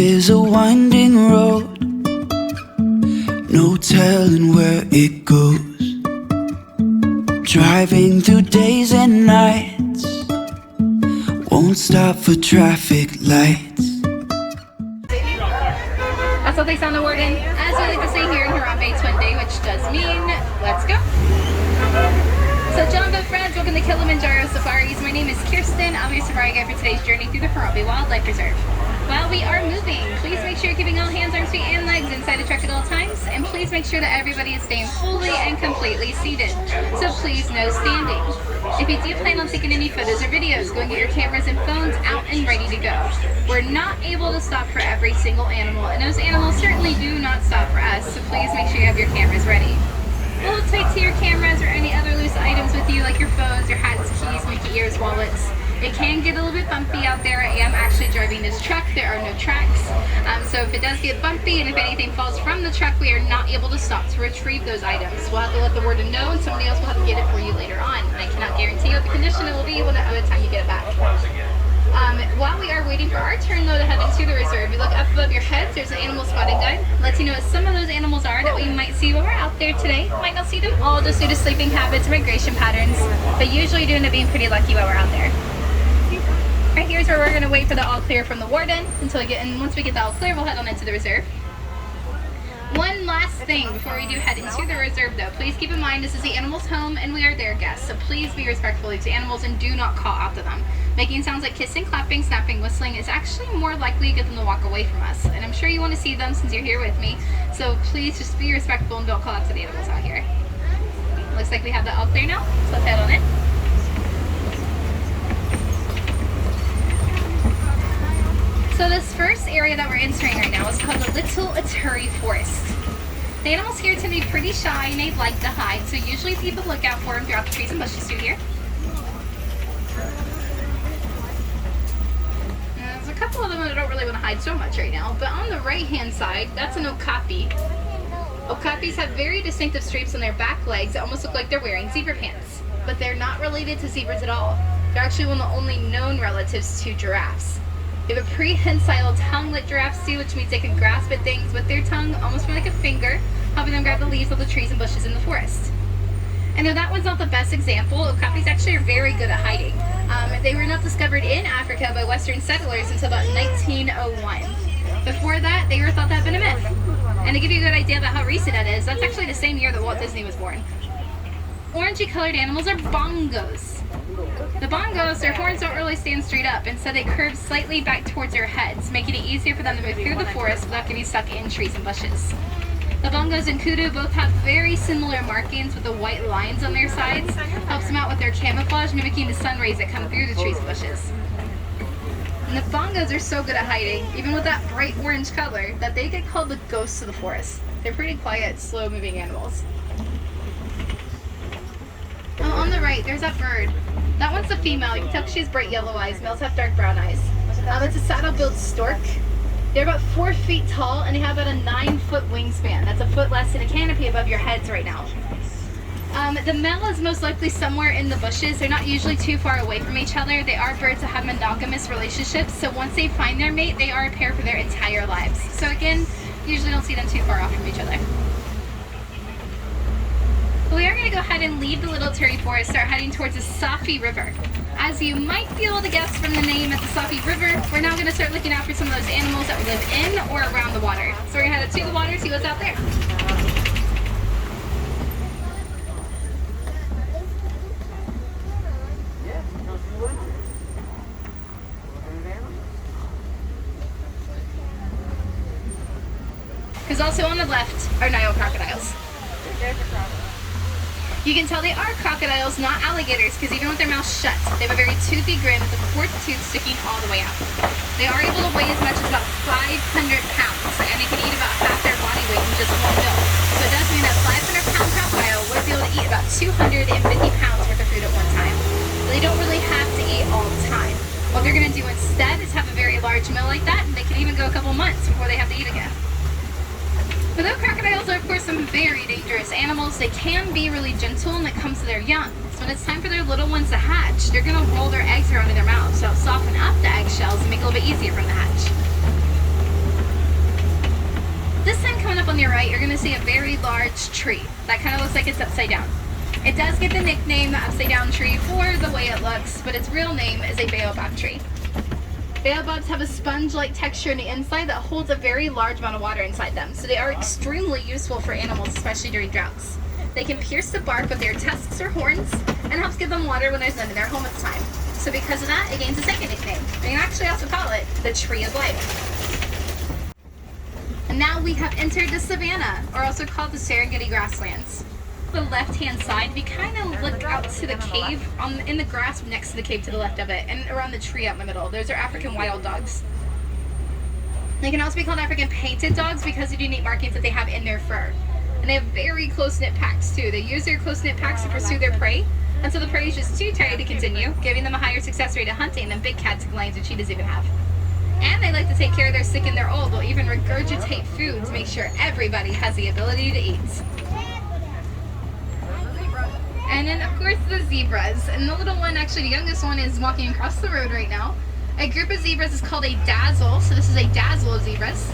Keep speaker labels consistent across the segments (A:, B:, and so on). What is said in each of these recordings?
A: is a winding road, no telling where it goes. Driving through days and nights, won't stop for traffic lights.
B: That's what they sound the word in, as we like to say here in Harambe Twin Day, which does mean, let's go. So gentlemen and friends, welcome to Kilimanjaro Safaris. My name is Kirsten. I'll be your safari guide for today's journey through the Harambe Wildlife Reserve. While we are moving, please make sure you're keeping all hands, arms, feet, and legs inside the truck at all times, and please make sure that everybody is staying fully and completely seated. So please, no standing. If you do plan on taking any photos or videos, go and get your cameras and phones out and ready to go. We're not able to stop for every single animal, and those animals certainly do not stop for us, so please make sure you have your cameras ready. Hold tight to your cameras or any other loose items with you, like your phones, your hats, keys, Mickey ears, wallets. It can get a little bit bumpy out there. I am actually driving this truck. There are no tracks. So if it does get bumpy and if anything falls from the truck, we are not able to stop to retrieve those items. We'll have to let the warden know, and somebody else will have to get it for you later on. And I cannot guarantee what the condition it will be by the time you get it back. While we are waiting for our turn though to head into the reserve, you look up above your heads, there's an animal spotting guide. Lets you know what some of those animals are that we might see when we're out there today. Might not see them all just due to sleeping habits, migration patterns, but usually do end up being pretty lucky while we're out there. Right here's where we're going to wait for the all clear from the warden until we get in. Once we get the all clear, we'll head on into the reserve. One last thing before we do head into the reserve though, please keep in mind this is the animal's home and we are their guests, so please be respectful to animals and do not call out to them. Making sounds like kissing, clapping, snapping, whistling is actually more likely to get them to walk away from us, and I'm sure you want to see them since you're here with me, so please just be respectful and don't call out to the animals out here. Looks like we have the all clear now, so let's head on in. So this first area that we're entering right now is called the Little Ituri Forest. The animals here tend to be pretty shy and they like to hide, so usually keep a lookout for them throughout the trees and bushes through here. Now, there's a couple of them that don't really want to hide so much right now, but on the right hand side, that's an okapi. Okapis have very distinctive stripes on their back legs that almost look like they're wearing zebra pants, but they're not related to zebras at all. They're actually one of the only known relatives to giraffes. They have a prehensile tongue like giraffes do, which means they can grasp at things with their tongue almost more like a finger, helping them grab the leaves of the trees and bushes in the forest. And though that one's not the best example, okapis actually are very good at hiding. They were not discovered in Africa by Western settlers until about 1901. Before that, they were thought to have been a myth. And to give you a good idea about how recent that is, that's actually the same year that Walt Disney was born. Orangey colored animals are bongos. The bongos, their horns don't really stand straight up, instead they curve slightly back towards their heads, making it easier for them to move through the forest without getting stuck in trees and bushes. The bongos and kudu both have very similar markings with the white lines on their sides, helps them out with their camouflage, mimicking the sun rays that come through the trees and bushes. And the bongos are so good at hiding, even with that bright orange color, that they get called the ghosts of the forest. They're pretty quiet, slow-moving animals. Oh, on the right, there's that bird. That one's a female. You can tell she has bright yellow eyes. Males have dark brown eyes. It's a saddle-billed stork. They're about 4 feet tall, and they have about a 9-foot wingspan. That's a foot less than a canopy above your heads right now. The male is most likely somewhere in the bushes. They're not usually too far away from each other. They are birds that have monogamous relationships, so once they find their mate, they are a pair for their entire lives. So again, usually don't see them too far off from each other. We are going to go ahead and leave the Little Ituri Forest, start heading towards the Safi River. As you might be able to guess from the name at the Safi River, we're now going to start looking out for some of those animals that live in or around the water. So we're going to head to the water, see what's out there. Because also on the left are Nile crocodiles. You can tell they are crocodiles, not alligators, because even with their mouths shut, they have a very toothy grin with a fourth tooth sticking all the way out. They are able to weigh as much as about 500 pounds, and they can eat about half their body weight in just one meal. So it does mean that 500-pound crocodile would be able to eat about 250 pounds worth of food at one time. So they don't really have to eat all the time. What they're going to do instead is have a very large meal like that, and they can even go a couple months before they have to eat again. But though crocodiles are of course some very dangerous animals, they can be really gentle when it comes to their young. So when it's time for their little ones to hatch, they're going to roll their eggs around in their mouths, so it'll soften up the eggshells and make it a little bit easier for them to hatch. This time coming up on your right, you're going to see a very large tree that kind of looks like it's upside down. It does get the nickname the upside down tree for the way it looks, but its real name is a baobab tree. Baobabs have a sponge-like texture on the inside that holds a very large amount of water inside them, so they are extremely useful for animals, especially during droughts. They can pierce the bark with their tusks or horns and helps give them water when there's none in their home at the time. So because of that, it gains a second nickname. We can actually also call it the tree of life. And now we have entered the Savannah, or also called the Serengeti grasslands. The left-hand side, we kind of look out to the cave, in the grass next to the cave to the left of it, and around the tree out in the middle. Those are African wild dogs. They can also be called African painted dogs because of the unique markings that they have in their fur. And they have very close-knit packs too. They use their close-knit packs to pursue their prey until the prey is just too tired to continue, giving them a higher success rate of hunting than big cats, lions, or cheetahs even have. And they like to take care of their sick and their old. They'll even regurgitate food to make sure everybody has the ability to eat. And then, of course, the zebras. And the little one, actually the youngest one, is walking across the road right now. A group of zebras is called a dazzle. So this is a dazzle of zebras.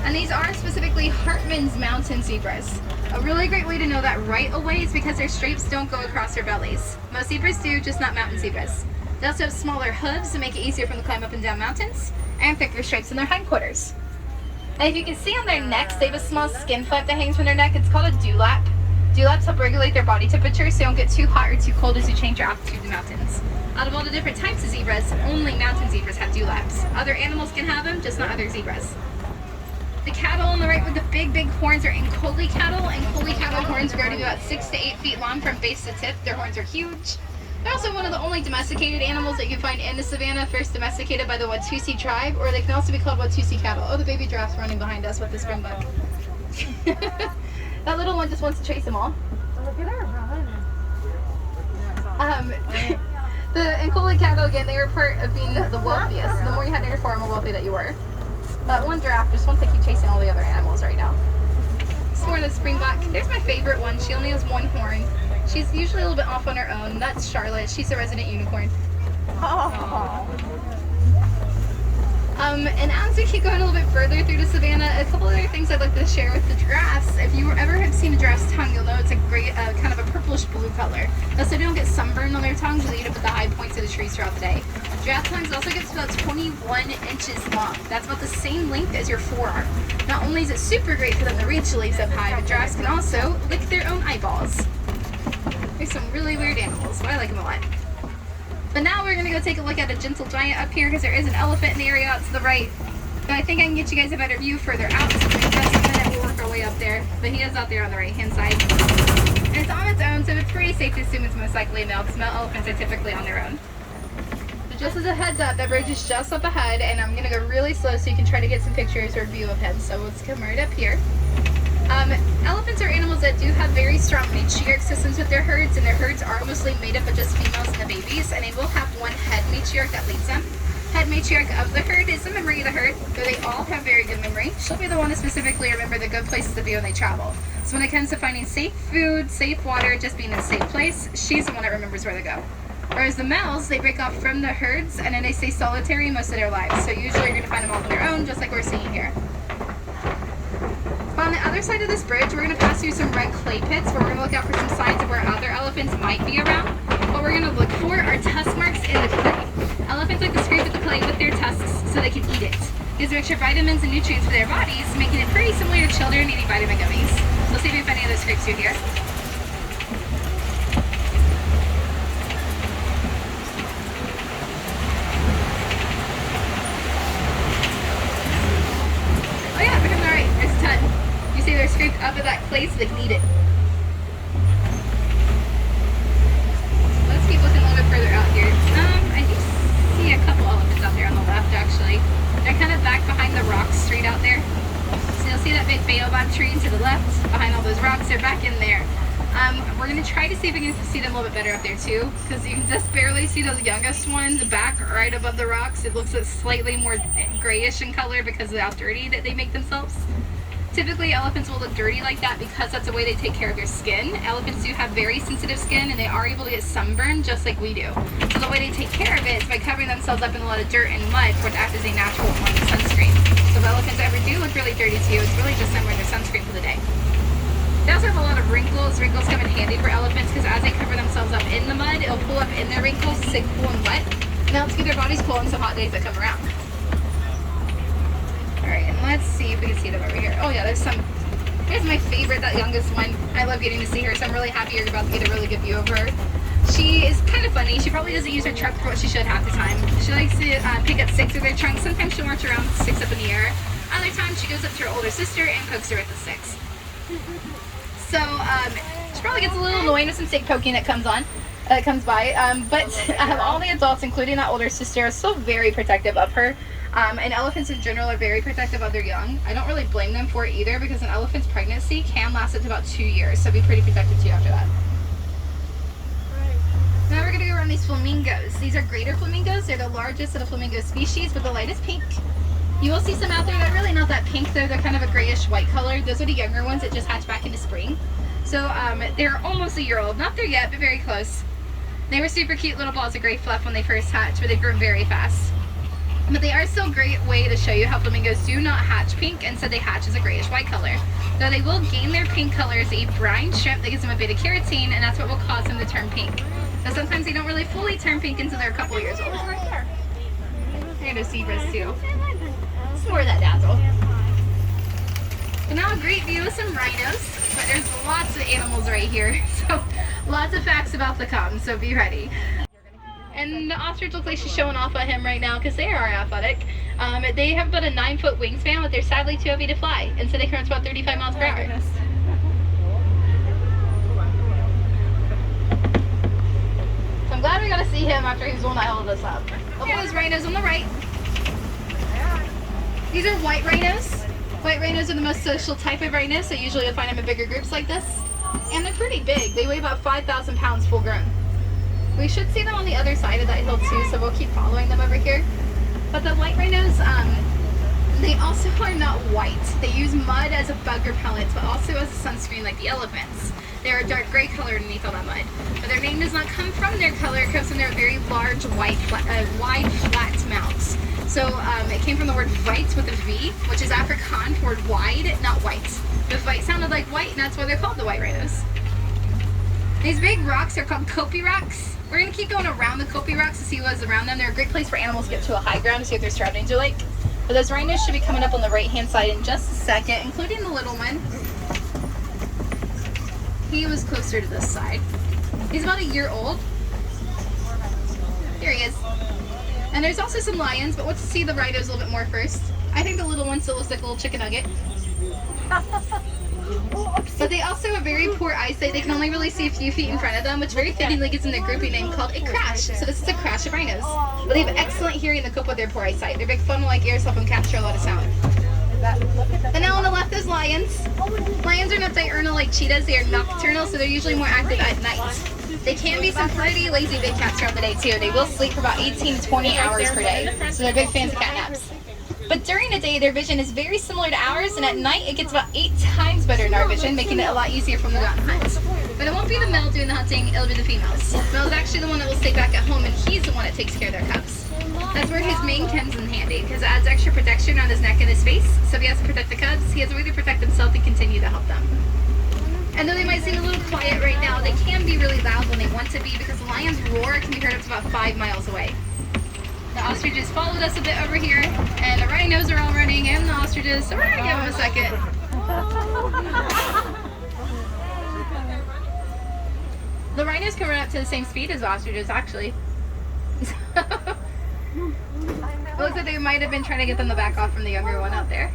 B: And these are specifically Hartman's mountain zebras. A really great way to know that right away is because their stripes don't go across their bellies. Most zebras do, just not mountain zebras. They also have smaller hooves to make it easier for them to climb up and down mountains, and thicker stripes in their hindquarters. And if you can see on their necks, they have a small skin flap that hangs from their neck. It's called a dewlap. Dewlaps help regulate their body temperature so you don't get too hot or too cold as you change your altitude in the mountains. Out of all the different types of zebras, only mountain zebras have dewlaps. Other animals can have them, just not other zebras. The cattle on the right with the big horns are Ankoli cattle. Ankoli cattle horns grow to be about 6 to 8 feet long from base to tip. Their horns are huge. They're also one of the only domesticated animals that you can find in the savannah, first domesticated by the Watusi tribe, or they can also be called Watusi cattle. Oh, the baby giraffe's running behind us with the springbok. That little one just wants to chase them all.
C: Look at her running.
B: The Ankoli cattle, again, they were part of being the wealthiest. The more you had in your farm, the wealthy that you were. But one giraffe just wants to keep chasing all the other animals right now. This more the springbok. There's my favorite one. She only has one horn. She's usually a little bit off on her own. That's Charlotte. She's a resident unicorn.
C: Oh.
B: And as we keep going a little bit further through the savannah, a couple other things I'd like to share with the giraffes. If you ever have seen a giraffe's tongue, you'll know it's a great, kind of a purplish blue color. That's so they don't get sunburned on their tongues, they eat up at the high points of the trees throughout the day. Giraffe tongues also gets about 21 inches long. That's about the same length as your forearm. Not only is it super great for them to reach the leaves up high, but giraffes can also lick their own eyeballs. There's some really weird animals, but I like them a lot. But now we're going to go take a look at a gentle giant up here because there is an elephant in the area out to the right. But I think I can get you guys a better view further out, so in just a minute we'll work our way up there. But he is out there on the right hand side. And it's on its own, so it's pretty safe to assume it's most likely a male because male elephants are typically on their own. So just as a heads up, that bridge is just up ahead and I'm going to go really slow so you can try to get some pictures or view of him. So let's come right up here. Elephants are animals that do have very strong matriarch systems with their herds, and their herds are mostly made up of just females and the babies, and they will have one head matriarch that leads them. Head matriarch of the herd is the memory of the herd, though they all have very good memory. She'll be the one to specifically remember the good places to be when they travel. So when it comes to finding safe food, safe water, just being in a safe place, she's the one that remembers where to go. Whereas the males, they break off from the herds, and then they stay solitary most of their lives. So usually you're going to find them all on their own, just like we're seeing here. On the other side of this bridge, we're going to pass through some red clay pits where we're going to look out for some signs of where other elephants might be around. What we're going to look for are tusk marks in the clay. Elephants like to scrape at the clay with their tusks so they can eat it. Gives them extra vitamins and nutrients for their bodies, making it pretty similar to children eating vitamin gummies. So let's see if we can find any of those scrapes through here. Oh yeah, we're doing alright. There's a ton. You see they're scraped up at that clay so they can eat it. Let's keep looking a little bit further out here. I do see a couple elephants out there on the left actually. They're kind of back behind the rocks straight out there. So you'll see that big baobab tree to the left, behind all those rocks. They're back in there. We're going to try to see if we can see them a little bit better up there too, because you can just barely see those youngest ones back right above the rocks. It looks slightly more grayish in color because of how dirty that they make themselves. Typically, elephants will look dirty like that because that's the way they take care of their skin. Elephants do have very sensitive skin and they are able to get sunburned just like we do. So the way they take care of it is by covering themselves up in a lot of dirt and mud for it to act as a natural form of sunscreen. So if elephants ever do look really dirty to you, it's really just them wearing their sunscreen for the day. They also have a lot of wrinkles. Wrinkles come in handy for elephants because as they cover themselves up in the mud, it'll pull up in their wrinkles to stay cool and wet. And that'll keep their bodies cool on some hot days that come around. Alright, and let's see if we can see them over here. Oh yeah, there's some. Here's my favorite, that youngest one. I love getting to see her, so I'm really happy you're about to get a really good view of her. She is kind of funny. She probably doesn't use her trunk for what she should half the time. She likes to pick up sticks with her trunk. Sometimes she'll march around with sticks up in the air. Other times she goes up to her older sister and pokes her with the sticks. So she probably gets a little annoying with some stick poking that comes by. But all the adults, including that older sister, are still very protective of her. And elephants in general are very protective of their young. I don't really blame them for it either because an elephant's pregnancy can last up to about 2 years, so be pretty protective too after that. Now we're going to go around these flamingos. These are greater flamingos. They're the largest of the flamingo species, but the lightest pink. You will see some out there that are really not that pink though. They're kind of a grayish white color. Those are the younger ones that just hatch back into spring. So they're almost a year old. Not there yet, but very close. They were super cute little balls of gray fluff when they first hatched, but they grew very fast. But they are still a great way to show you how flamingos do not hatch pink, and so they hatch as a grayish white color. Though they will gain their pink color as a brine shrimp that gives them a bit of carotene, and that's what will cause them to turn pink. Now sometimes they don't really fully turn pink until they're a couple years old. There are zebras too. It's more of that dazzle. So now a great view of some rhinos, but there's lots of animals right here, so lots of facts about the cubs, so be ready. And the ostrich looks like she's showing off at him right now because they are athletic. They have about a 9-foot wingspan, but they're sadly too heavy to fly, and so they current about 35 miles per hour. So I'm glad we got to see him after he was the one that held us up. Here's rhinos on the right. These are white rhinos. White rhinos are the most social type of rhinos, so usually you'll find them in bigger groups like this. And they're pretty big. They weigh about 5,000 pounds full grown. We should see them on the other side of that hill too, so we'll keep following them over here. But the white rhinos, they also are not white. They use mud as a bug repellent, but also as a sunscreen like the elephants. They're a dark gray color underneath all that mud. But their name does not come from their color, it comes from their very large, wide, flat mouths. So it came from the word vite with a V, which is Afrikaans for word wide, not white. The vite sounded like white, and that's why they're called the white rhinos. These big rocks are called kopi rocks. We're going to keep going around the kopi rocks to see what's around them. They're a great place for animals to get to a high ground to see what their surroundings are like. But those rhinos should be coming up on the right-hand side in just a second, including the little one. He was closer to this side. He's about a year old. Here he is. And there's also some lions, but let's see the rhinos a little bit more first. I think the little one still looks like a little chicken nugget. But they also have very poor eyesight. They can only really see a few feet in front of them, which very fittingly gives them their grouping name called a crash. So this is a crash of rhinos. But they have excellent hearing to cope with their poor eyesight. Their big funnel-like ears help them capture a lot of sound. And now on the left is lions. Lions are not diurnal like cheetahs. They are nocturnal, so they're usually more active at night. They can be some pretty lazy big cats throughout the day too. They will sleep for about 18 to 20 hours per day. So they're big fans of cat naps. But during the day, their vision is very similar to ours, and at night, it gets about 8 times better in our vision, making it a lot easier for them to go out and hunt. But it won't be the male doing the hunting, it'll be the females. The male is actually the one that will stay back at home, and he's the one that takes care of their cubs. That's where his mane comes in handy, because it adds extra protection around his neck and his face, so if he has to protect the cubs, he has a way to protect himself and continue to help them. And though they might seem a little quiet right now, they can be really loud when they want to be, because the lion's roar can be heard up to about 5 miles away. The ostriches followed us a bit over here, and the rhinos are all running, and the ostriches, so we're going to give them a second. The rhinos can run up to the same speed as the ostriches, actually. It looks like they might have been trying to get them to back off from the younger one out there.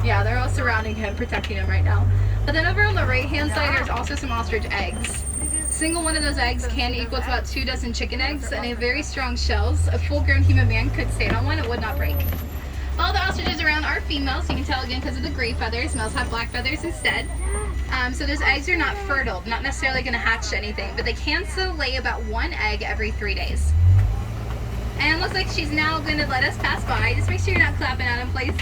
B: Yeah, they're all surrounding him, protecting him right now. But then over on the right-hand side, there's also some ostrich eggs. Single one of those eggs can equal to about 2 dozen chicken eggs, and they have very strong shells. A full-grown human man could stand on one, it would not break. All the ostriches around are females, you can tell again because of the gray feathers. Males have black feathers instead. So those eggs are not fertile, not necessarily going to hatch anything, but they can still lay about 1 egg every 3 days. And looks like she's now going to let us pass by. Just make sure you're not clapping at him, please.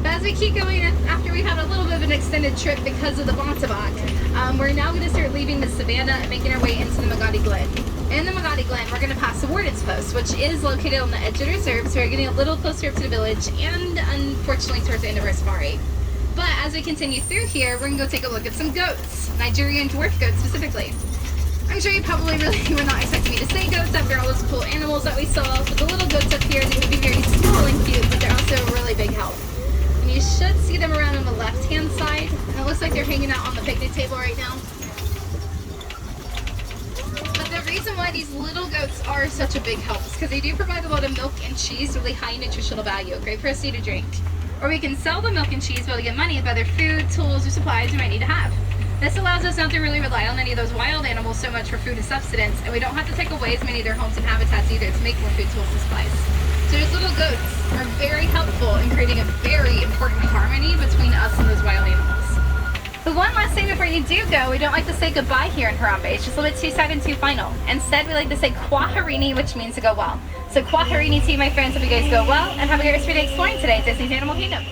B: As we keep going, after we had a little bit of an extended trip because of the Baobab, we're now going to start leaving the Savannah and making our way into the Magadi Glen. In the Magadi Glen, we're going to pass the Warden's Post, which is located on the edge of the reserve, so we're getting a little closer up to the village and unfortunately towards the end of our safari. But as we continue through here, we're going to go take a look at some goats, Nigerian dwarf goats specifically. I'm sure you probably really were not expecting me to say goats after all those cool animals that we saw, but the little goats up here, they would be very small and cute, but they're also a really big help. And you should see them around on the left-hand side. And it looks like they're hanging out on the picnic table right now. But the reason why these little goats are such a big help is because they do provide a lot of milk and cheese, really high nutritional value, great for us to drink. Or we can sell the milk and cheese while we get money for other food, tools, or supplies we might need to have. This allows us not to really rely on any of those wild animals so much for food and subsistence, and we don't have to take away as many of their homes and habitats either to make more food, tools, and supplies. So those little goats are very helpful in creating a very important harmony between us and those wild animals. But one last thing before you do go, we don't like to say goodbye here in Harambe. It's just a little bit too sad and too final. Instead, we like to say Kwaherini, which means to go well. So Kwaherini to you, my friends. Hope you guys go well, and have a great rest of your day exploring today at Disney's Animal Kingdom.